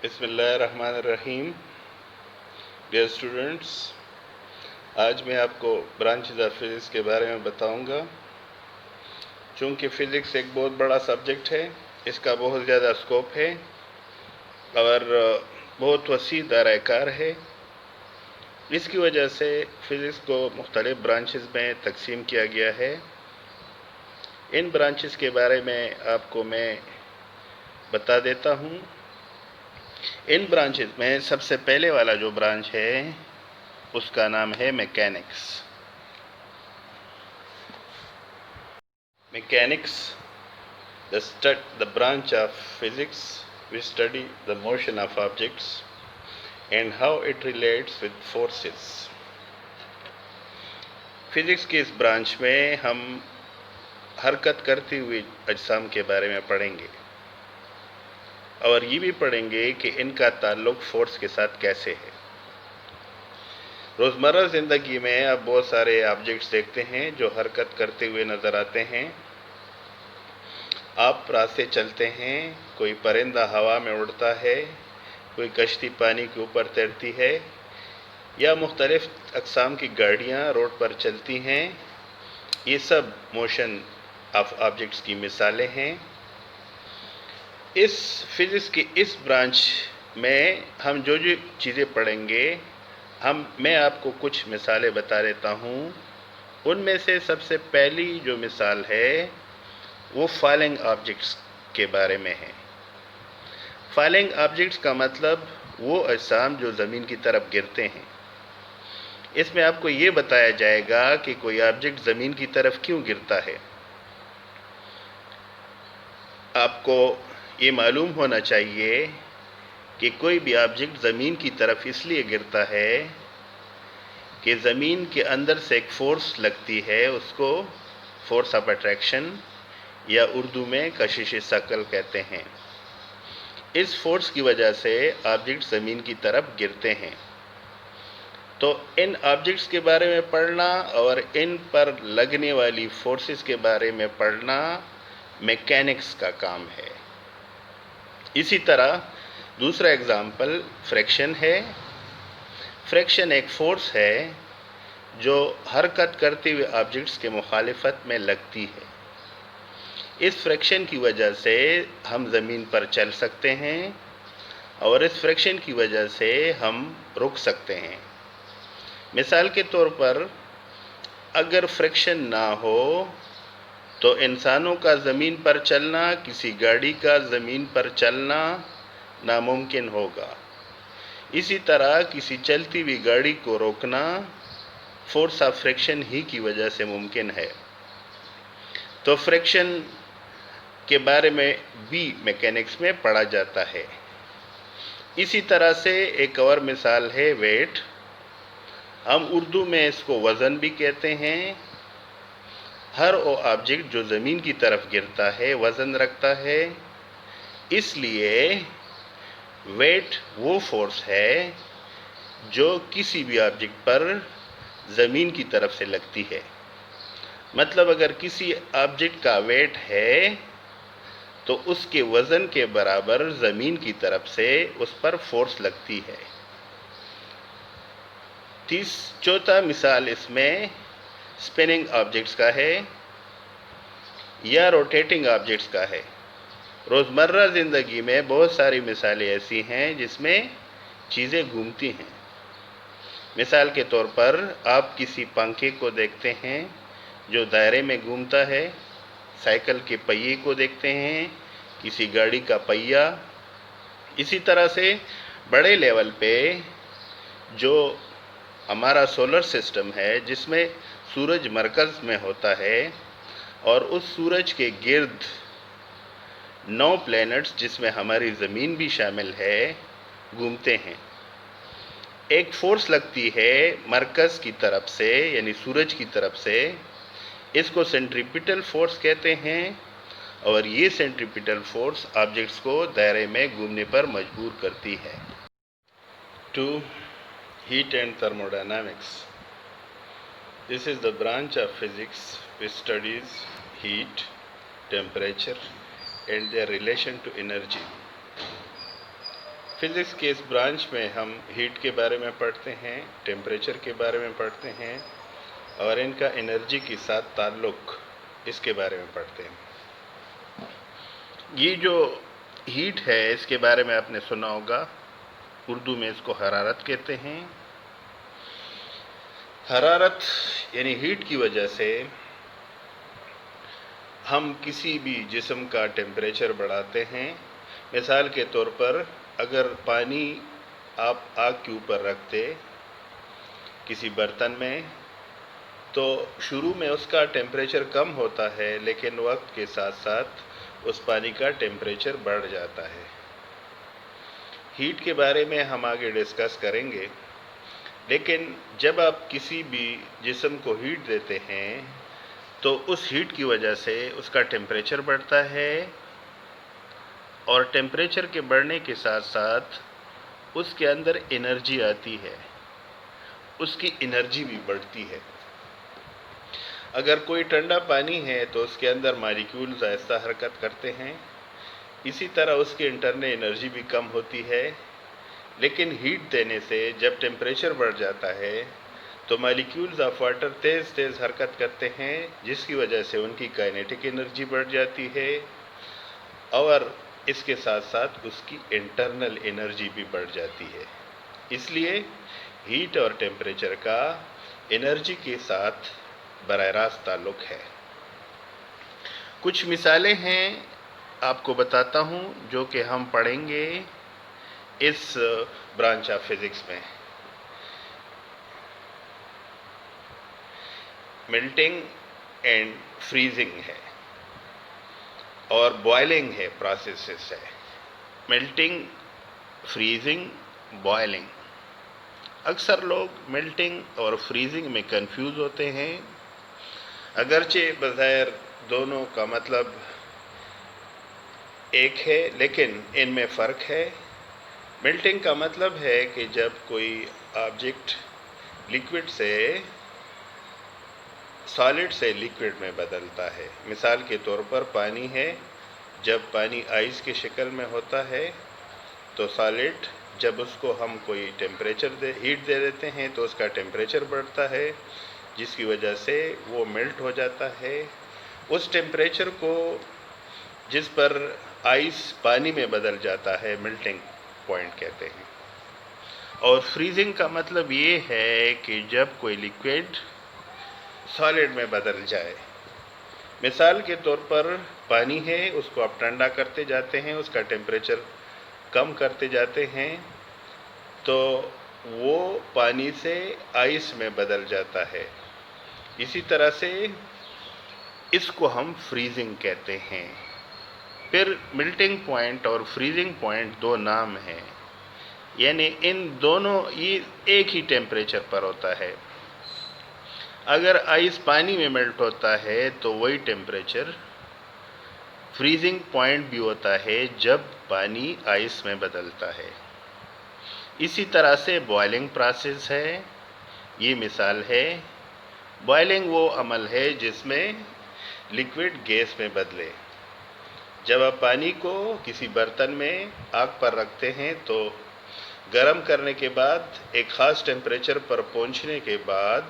بسم اللہ الرحمن الرحیم. ڈیئر اسٹوڈنٹس، آج میں آپ کو برانچز آف فزکس کے بارے میں بتاؤں گا. چونکہ فزکس ایک بہت بڑا سبجیکٹ ہے، اس کا بہت زیادہ اسکوپ ہے اور بہت وسیع دائرہ کار ہے. اس کی وجہ سے فزکس کو مختلف برانچز میں تقسیم کیا گیا ہے. ان برانچز کے بارے میں آپ کو میں بتا دیتا ہوں. ان برانچز میں سب سے پہلے والا جو برانچ ہے اس کا نام ہے mechanics. Mechanics the branch of physics which study the motion of objects and how it relates with forces. Physics کی اس برانچ میں ہم حرکت کرتی ہوئی اجسام کے بارے میں پڑھیں گے اور یہ بھی پڑھیں گے کہ ان کا تعلق فورس کے ساتھ کیسے ہے. روزمرہ زندگی میں آپ بہت سارے آبجیکٹس دیکھتے ہیں جو حرکت کرتے ہوئے نظر آتے ہیں. آپ راستے چلتے ہیں، کوئی پرندہ ہوا میں اڑتا ہے، کوئی کشتی پانی کے اوپر تیرتی ہے یا مختلف اقسام کی گاڑیاں روڈ پر چلتی ہیں. یہ سب موشن آف آبجیکٹس کی مثالیں ہیں. اس فزکس کی اس برانچ میں ہم جو چیزیں پڑھیں گے میں آپ کو کچھ مثالیں بتا دیتا ہوں. ان میں سے سب سے پہلی جو مثال ہے وہ فالنگ آبجیکٹس کے بارے میں ہے. فالنگ آبجیکٹس کا مطلب وہ اجسام جو زمین کی طرف گرتے ہیں. اس میں آپ کو یہ بتایا جائے گا کہ کوئی آبجیکٹ زمین کی طرف کیوں گرتا ہے. آپ کو یہ معلوم ہونا چاہیے کہ کوئی بھی آبجیکٹ زمین کی طرف اس لیے گرتا ہے کہ زمین کے اندر سے ایک فورس لگتی ہے، اس کو فورس آف اٹریکشن یا اردو میں کشش ثقل کہتے ہیں. اس فورس کی وجہ سے آبجیکٹ زمین کی طرف گرتے ہیں. تو ان آبجیکٹس کے بارے میں پڑھنا اور ان پر لگنے والی فورسز کے بارے میں پڑھنا میکینکس کا کام ہے. اسی طرح دوسرا اگزامپل فریکشن ہے. فریکشن ایک فورس ہے جو حرکت کرتے ہوئے آبجیکٹس کے مخالفت میں لگتی ہے. اس فریکشن کی وجہ سے ہم زمین پر چل سکتے ہیں اور اس فریکشن کی وجہ سے ہم رک سکتے ہیں. مثال کے طور پر اگر فریکشن نہ ہو تو انسانوں کا زمین پر چلنا، کسی گاڑی کا زمین پر چلنا ناممکن ہوگا. اسی طرح کسی چلتی ہوئی گاڑی کو روکنا فورس آف فریکشن ہی کی وجہ سے ممکن ہے. تو فریکشن کے بارے میں بھی میکینکس میں پڑھا جاتا ہے. اسی طرح سے ایک اور مثال ہے ویٹ. ہم اردو میں اس کو وزن بھی کہتے ہیں. ہر وہ آبجیکٹ جو زمین کی طرف گرتا ہے وزن رکھتا ہے. اس لیے ویٹ وہ فورس ہے جو کسی بھی آبجیکٹ پر زمین کی طرف سے لگتی ہے. مطلب اگر کسی آبجیکٹ کا ویٹ ہے تو اس کے وزن کے برابر زمین کی طرف سے اس پر فورس لگتی ہے. چوتھا مثال اس میں اسپننگ آبجیکٹس کا ہے یا روٹیٹنگ آبجیکٹس کا ہے. روزمرہ زندگی میں بہت ساری مثالیں ایسی ہیں جس میں چیزیں گھومتی ہیں. مثال کے طور پر آپ کسی پنکھے کو دیکھتے ہیں جو دائرے میں گھومتا ہے. سائیکل کے پہیے کو دیکھتے ہیں، کسی گاڑی کا پہیہ. اسی طرح سے بڑے لیول پہ جو ہمارا سولر سسٹم ہے جس میں سورج مرکز میں ہوتا ہے اور اس سورج کے گرد 9 پلینٹس جس میں ہماری زمین بھی شامل ہے گھومتے ہیں. ایک فورس لگتی ہے مرکز کی طرف سے یعنی سورج کی طرف سے، اس کو سینٹریپیٹل فورس کہتے ہیں اور یہ سینٹریپیٹل فورس آبجیکٹس کو دائرے میں گھومنے پر مجبور کرتی ہے. 2. Heat and thermodynamics. This is the branch of physics which studies heat, temperature and their relation to energy. Physics کے اس برانچ میں ہم ہیٹ کے بارے میں پڑھتے ہیں، ٹیمپریچر کے بارے میں پڑھتے ہیں اور ان کا انرجی کے ساتھ تعلق اس کے بارے میں پڑھتے ہیں۔ یہ جو ہیٹ ہے اس کے بارے میں آپ نے سنا ہوگا، اردو میں اس کو حرارت کہتے ہیں۔ حرارت یعنی ہیٹ کی وجہ سے ہم کسی بھی جسم کا ٹیمپریچر بڑھاتے ہیں۔ مثال کے طور پر اگر پانی آپ آگ کے اوپر رکھتے کسی برتن میں تو شروع میں اس کا ٹیمپریچر کم ہوتا ہے، لیکن وقت کے ساتھ ساتھ اس پانی کا ٹیمپریچر بڑھ جاتا ہے۔ ہیٹ کے بارے میں ہم آگے ڈسکس کریں گے، لیکن جب آپ کسی بھی جسم کو ہیٹ دیتے ہیں تو اس ہیٹ کی وجہ سے اس کا ٹیمپریچر بڑھتا ہے، اور ٹیمپریچر کے بڑھنے کے ساتھ ساتھ اس کے اندر انرجی آتی ہے، اس کی انرجی بھی بڑھتی ہے۔ اگر کوئی ٹھنڈا پانی ہے تو اس کے اندر مالیکیولز آہستہ حرکت کرتے ہیں، اسی طرح اس کی انٹرنل انرجی بھی کم ہوتی ہے، لیکن ہیٹ دینے سے جب ٹیمپریچر بڑھ جاتا ہے تو مالیکیولز آف واٹر تیز تیز حرکت کرتے ہیں، جس کی وجہ سے ان کی کائنیٹک انرجی بڑھ جاتی ہے اور اس کے ساتھ ساتھ اس کی انٹرنل انرجی بھی بڑھ جاتی ہے۔ اس لیے ہیٹ اور ٹیمپریچر کا انرجی کے ساتھ براہ راست تعلق ہے۔ کچھ مثالیں ہیں آپ کو بتاتا ہوں جو کہ ہم پڑھیں گے اس برانچ آف فزکس میں۔ ملٹنگ اینڈ فریزنگ ہے اور بوائلنگ ہے، پروسیسز ہے۔ Melting, freezing, boiling. اکثر لوگ ملٹنگ اور فریزنگ میں کنفیوز ہوتے ہیں، اگرچہ بظاہر دونوں کا مطلب ایک ہے لیکن ان میں فرق ہے۔ ملٹنگ کا مطلب ہے کہ جب کوئی آبجیکٹ لیکوڈ سے سالڈ سے لیکوڈ میں بدلتا ہے۔ مثال کے طور پر پانی ہے، جب پانی آئس کی شکل میں ہوتا ہے تو سالڈ جب اس کو ہم کوئی ہیٹ دے دیتے ہیں تو اس کا ٹیمپریچر بڑھتا ہے، جس کی وجہ سے وہ میلٹ ہو جاتا ہے۔ اس ٹیمپریچر کو جس پر آئس پانی میں بدل جاتا ہے میلٹنگ پوائنٹ کہتے ہیں۔ اور فریزنگ کا مطلب یہ ہے کہ جب کوئی لیکوڈ سالڈ میں بدل جائے۔ مثال کے طور پر پانی ہے، اس کو آپ ٹھنڈا کرتے جاتے ہیں، اس کا ٹیمپریچر کم کرتے جاتے ہیں تو وہ پانی سے آئس میں بدل جاتا ہے۔ اسی طرح سے اس کو ہم فریزنگ کہتے ہیں۔ پھر ملٹنگ پوائنٹ اور فریزنگ پوائنٹ دو نام ہیں، یعنی ان دونوں یہ ایک ہی ٹیمپریچر پر ہوتا ہے۔ اگر آئس پانی میں میلٹ ہوتا ہے تو وہی ٹیمپریچر فریزنگ پوائنٹ بھی ہوتا ہے جب پانی آئس میں بدلتا ہے۔ اسی طرح سے بوائلنگ پروسیس ہے، یہ مثال ہے۔ بوائلنگ وہ عمل ہے جس میں لیکوڈ گیس میں بدلے۔ جب آپ پانی کو کسی برتن میں آگ پر رکھتے ہیں تو گرم کرنے کے بعد ایک خاص ٹیمپریچر پر پہنچنے کے بعد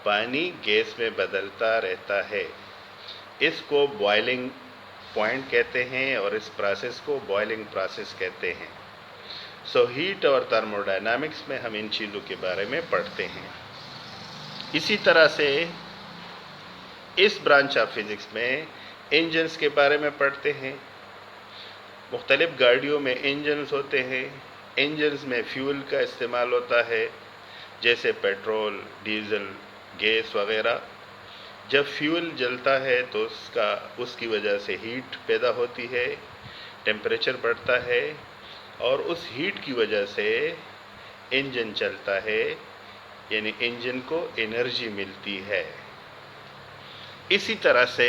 پانی گیس میں بدلتا رہتا ہے۔ اس کو بوائلنگ پوائنٹ کہتے ہیں اور اس پروسیس کو بوائلنگ پروسیس کہتے ہیں۔ ہیٹ اور تھرموڈائنامکس میں ہم ان چیزوں کے بارے میں پڑھتے ہیں۔ اسی طرح سے اس برانچ آف فزکس میں انجنز کے بارے میں پڑھتے ہیں۔ مختلف گاڑیوں میں انجنز ہوتے ہیں۔ انجنز میں فیول کا استعمال ہوتا ہے، جیسے پیٹرول، ڈیزل، گیس وغیرہ۔ جب فیول جلتا ہے تو اس کی وجہ سے ہیٹ پیدا ہوتی ہے، ٹیمپریچر بڑھتا ہے اور اس ہیٹ کی وجہ سے انجن چلتا ہے، یعنی انجن کو انرجی ملتی ہے۔ اسی طرح سے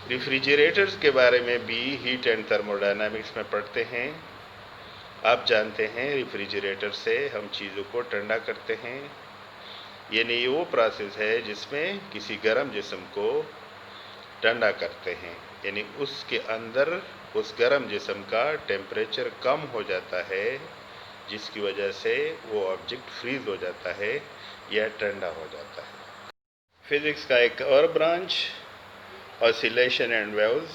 ریفریجریٹرز کے بارے میں بھی ہیٹ اینڈ تھرموڈائنامکس میں پڑھتے ہیں۔ آپ جانتے ہیں ریفریجریٹر سے ہم چیزوں کو ٹھنڈا کرتے ہیں، یعنی یہ وہ پروسیس ہے جس میں کسی گرم جسم کو ٹھنڈا کرتے ہیں۔ یعنی اس کے اندر اس گرم جسم کا ٹیمپریچر کم ہو جاتا ہے، جس کی وجہ سے وہ آبجیکٹ فریز ہو جاتا ہے یا ٹھنڈا ہو جاتا ہے۔ فزکس کا ایک اور branch oscillation and waves,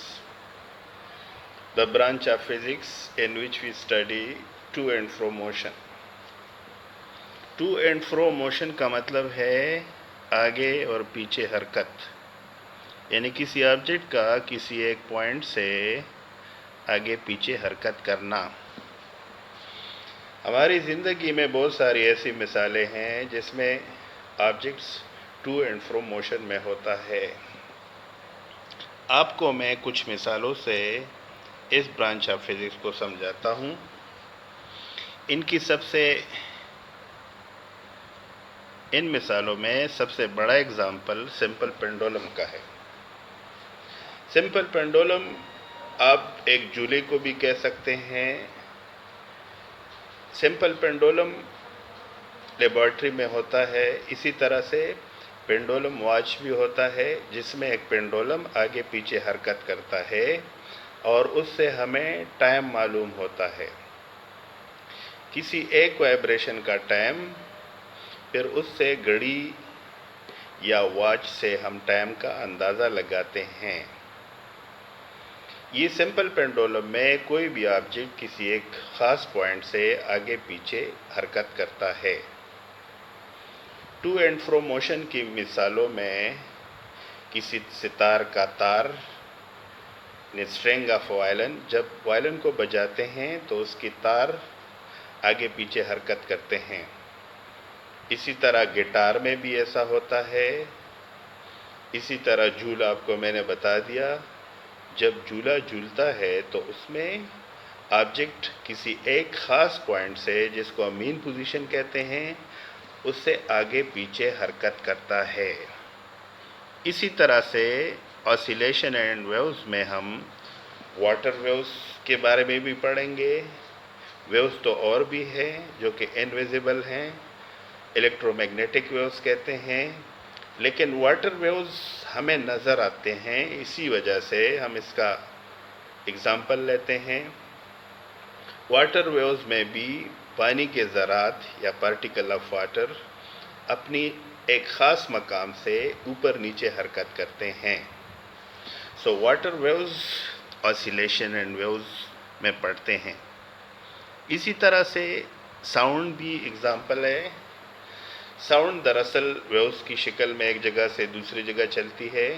the branch of physics in which we study to and fro motion. To and fro motion کا مطلب ہے آگے اور پیچھے حرکت، یعنی کسی آبجیکٹ کا کسی ایک پوائنٹ سے آگے پیچھے حرکت کرنا۔ ہماری زندگی میں بہت ساری ایسی مثالیں ہیں جس میں objects to and fro motion میں ہوتا ہے۔ آپ کو میں کچھ مثالوں سے اس برانچ آف فزکس کو سمجھاتا ہوں۔ ان مثالوں میں سب سے بڑا اگزامپل سمپل پینڈولم کا ہے۔ سمپل پینڈولم آپ ایک جولے کو بھی کہہ سکتے ہیں۔ سمپل پینڈولم لیبارٹری میں ہوتا ہے، اسی طرح سے پینڈولم واچ بھی ہوتا ہے جس میں ایک پینڈولم آگے پیچھے حرکت کرتا ہے اور اس سے ہمیں ٹائم معلوم ہوتا ہے، کسی ایک وائبریشن کا ٹائم، پھر اس سے گھڑی یا واچ سے ہم ٹائم کا اندازہ لگاتے ہیں۔ یہ سمپل پینڈولم میں کوئی بھی آبجیکٹ کسی ایک خاص پوائنٹ سے آگے پیچھے حرکت کرتا ہے۔ ٹو اینڈ فرو موشن کی مثالوں میں کسی ستار کا تار، اسٹرنگ آف وائلن، جب وائلن کو بجاتے ہیں تو اس کی تار آگے پیچھے حرکت کرتے ہیں۔ اسی طرح گٹار میں بھی ایسا ہوتا ہے۔ اسی طرح جھولا آپ کو میں نے بتا دیا، جب جھولا جھولتا ہے تو اس میں آبجیکٹ کسی ایک خاص پوائنٹ سے، جس کو ہم مین پوزیشن کہتے ہیں، اس سے آگے پیچھے حرکت کرتا ہے۔ اسی طرح سے oscillation اینڈ ویوز میں ہم واٹر ویوز کے بارے میں بھی پڑھیں گے۔ ویوز تو اور بھی ہیں جو کہ انویزیبل ہیں، الیکٹرو میگنیٹک ویوز کہتے ہیں، لیکن واٹر ویوز ہمیں نظر آتے ہیں، اسی وجہ سے ہم اس کا اگزامپل لیتے ہیں۔ واٹر ویوز میں بھی پانی کے ذرات یا پارٹیکل آف واٹر اپنی ایک خاص مقام سے اوپر نیچے حرکت کرتے ہیں۔ So water waves oscillation and waves میں پڑھتے ہیں۔ اسی طرح سے ساؤنڈ بھی اگزامپل ہے۔ ساؤنڈ دراصل ویوز کی شکل میں ایک جگہ سے دوسری جگہ چلتی ہے۔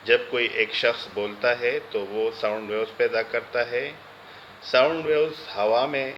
جب کوئی ایک شخص بولتا ہے تو وہ ساؤنڈ ویوز پیدا کرتا ہے۔ ساؤنڈ ویوز ہوا میں